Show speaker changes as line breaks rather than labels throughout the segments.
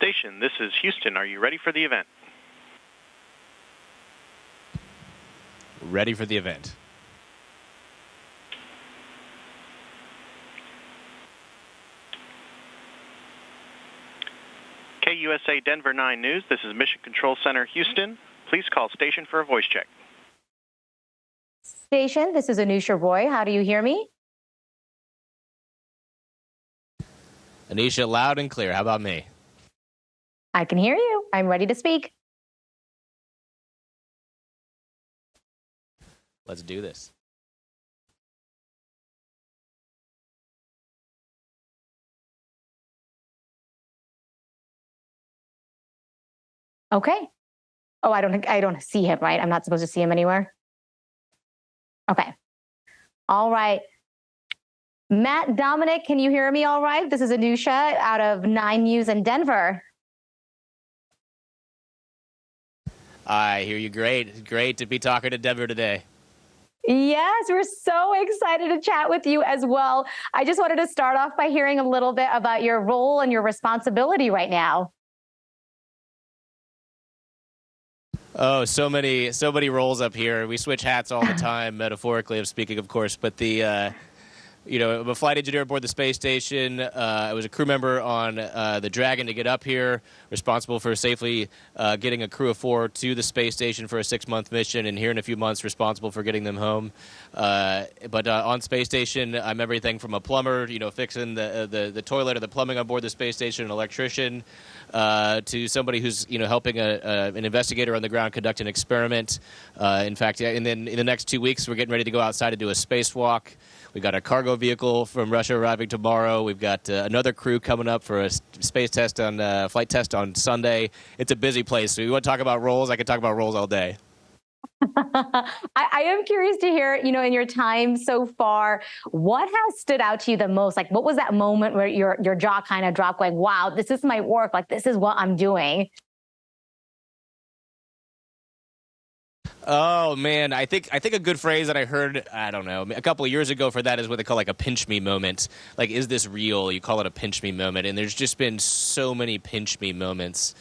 Station, this is Houston. Are you ready for the event?
Ready for the event.
KUSA Denver 9 News, this is Mission Control Center, Houston. Please call station for a voice check.
Station, this is Anusha Roy. How do you hear me?
Anisha, loud and clear. How about me?
I can hear you. I'm ready to speak.
Let's do this.
Okay. Oh, I don't see him, right? I'm not supposed to see him anywhere. Okay. All right. Matt Dominick, can you hear me all right? This is Anusha out of 9 News in Denver.
I hear you great. Great to be talking to Denver today.
Yes, we're so excited to chat with you as well. I just wanted to start off by hearing a little bit about your role and your responsibility right now.
Oh, so many roles up here. We switch hats all the time, metaphorically, I'm speaking, of course. But I'm a flight engineer aboard the space station. I was a crew member on the Dragon to get up here, responsible for safely getting a crew of 4 to the space station for a 6-month mission, and here in a few months, responsible for getting them home. But on space station, I'm everything from a plumber, fixing the toilet or the plumbing on board the space station, an electrician, to somebody who's helping an investigator on the ground conduct an experiment. In fact, and then in the next 2 weeks, we're getting ready to go outside and do a spacewalk. We've got a cargo vehicle from Russia arriving tomorrow. We've got another crew coming up for a flight test on Sunday. It's a busy place. So you want to talk about roles? I could talk about roles all day.
I am curious to hear, in your time so far, what has stood out to you the most? Like, what was that moment where your jaw kind of dropped, like, wow, this is my work. Like, this is what I'm doing.
Oh man, I think a good phrase that I heard, I don't know, a couple of years ago for that is what they call like a pinch me moment. Like, is this real? You call it a pinch me moment, and there's just been so many pinch me moments.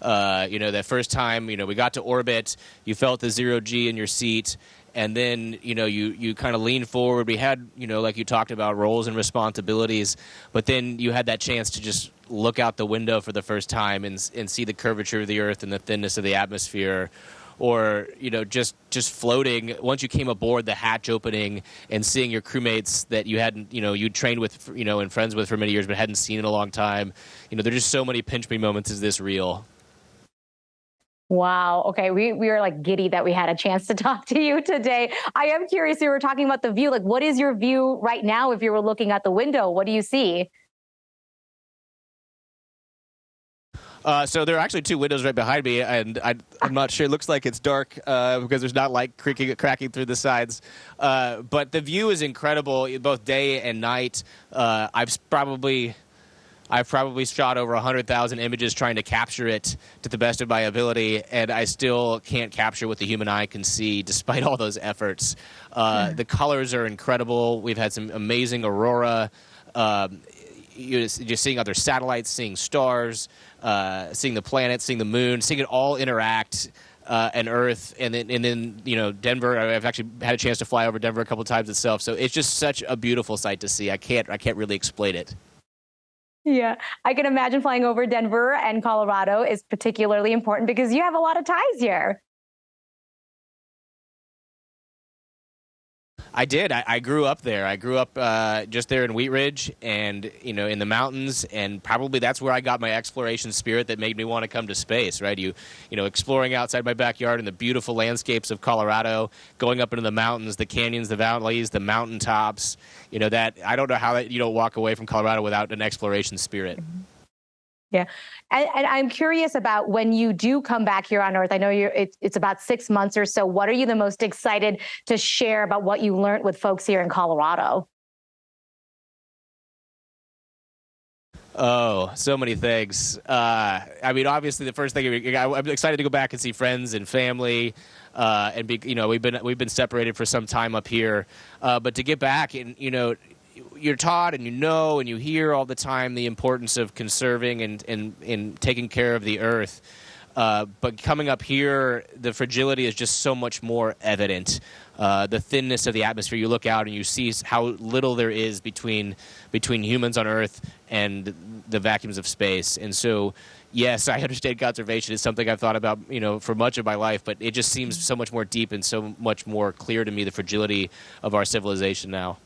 That first time, we got to orbit, you felt the 0G in your seat, and then, you kind of leaned forward. We had, like you talked about, roles and responsibilities, but then you had that chance to just look out the window for the first time and see the curvature of the Earth and the thinness of the atmosphere. Or, just floating. Once you came aboard, the hatch opening and seeing your crewmates that you hadn't, you'd trained with, and friends with for many years but hadn't seen in a long time. There's just so many pinch me moments. Is this real?
Wow. Okay. We are like giddy that we had a chance to talk to you today. I am curious, you were talking about the view. Like, what is your view right now if you were looking out the window? What do you see?
So there are actually 2 windows right behind me, and I'm not sure. It looks like it's dark because there's not light cracking through the sides. But the view is incredible, both day and night. I've probably shot over 100,000 images trying to capture it to the best of my ability, and I still can't capture what the human eye can see despite all those efforts. The colors are incredible. We've had some amazing aurora. You're just seeing other satellites, seeing stars, seeing the planets, seeing the moon, seeing it all interact, and Earth, and then Denver. I've actually had a chance to fly over Denver a couple times itself, so it's just such a beautiful sight to see. I can't really explain it.
Yeah, I can imagine flying over Denver and Colorado is particularly important because you have a lot of ties here.
I did. I grew up there. I grew up just there in Wheat Ridge and, in the mountains. And probably that's where I got my exploration spirit that made me want to come to space, right? Exploring outside my backyard in the beautiful landscapes of Colorado, going up into the mountains, the canyons, the valleys, the mountaintops. That I don't know how you don't walk away from Colorado without an exploration spirit.
Mm-hmm. Yeah. And I'm curious about when you do come back here on Earth. I know it's about 6 months or so. What are you the most excited to share about what you learned with folks here in Colorado?
Oh, so many things. Obviously, the first thing I'm excited to go back and see friends and family, and we've been separated for some time up here, but to get back and you're taught and you know and you hear all the time the importance of conserving and taking care of the Earth. But coming up here, the fragility is just so much more evident. The thinness of the atmosphere, you look out and you see how little there is between humans on Earth and the vacuums of space. And so, yes, I understand conservation is something I've thought about, for much of my life, but it just seems so much more deep and so much more clear to me, the fragility of our civilization now.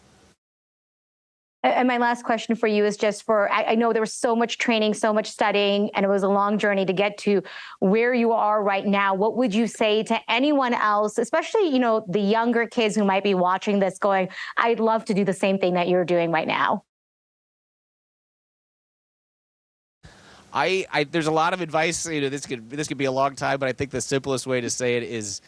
And my last question for you is just I know there was so much training, so much studying, and it was a long journey to get to where you are right now. What would you say to anyone else, especially, the younger kids who might be watching this going, I'd love to do the same thing that you're doing right now?
There's a lot of advice. This could be a long time, but I think the simplest way to say it is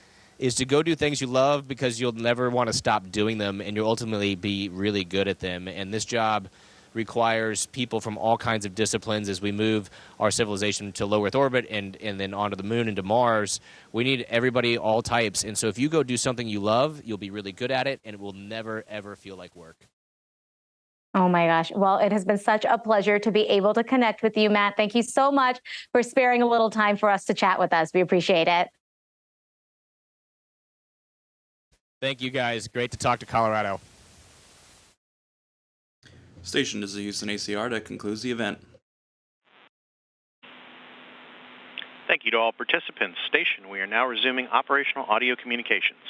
to go do things you love, because you'll never want to stop doing them, and you'll ultimately be really good at them. And this job requires people from all kinds of disciplines as we move our civilization to low Earth orbit and then onto the moon and to Mars. We need everybody, all types. And so if you go do something you love, you'll be really good at it, and it will never, ever feel like work.
Oh my gosh. Well, it has been such a pleasure to be able to connect with you, Matt. Thank you so much for sparing a little time for us to chat with us. We appreciate it.
Thank you, guys. Great to talk to Colorado.
Station is the Houston ACR. That concludes the event.
Thank you to all participants. Station, we are now resuming operational audio communications.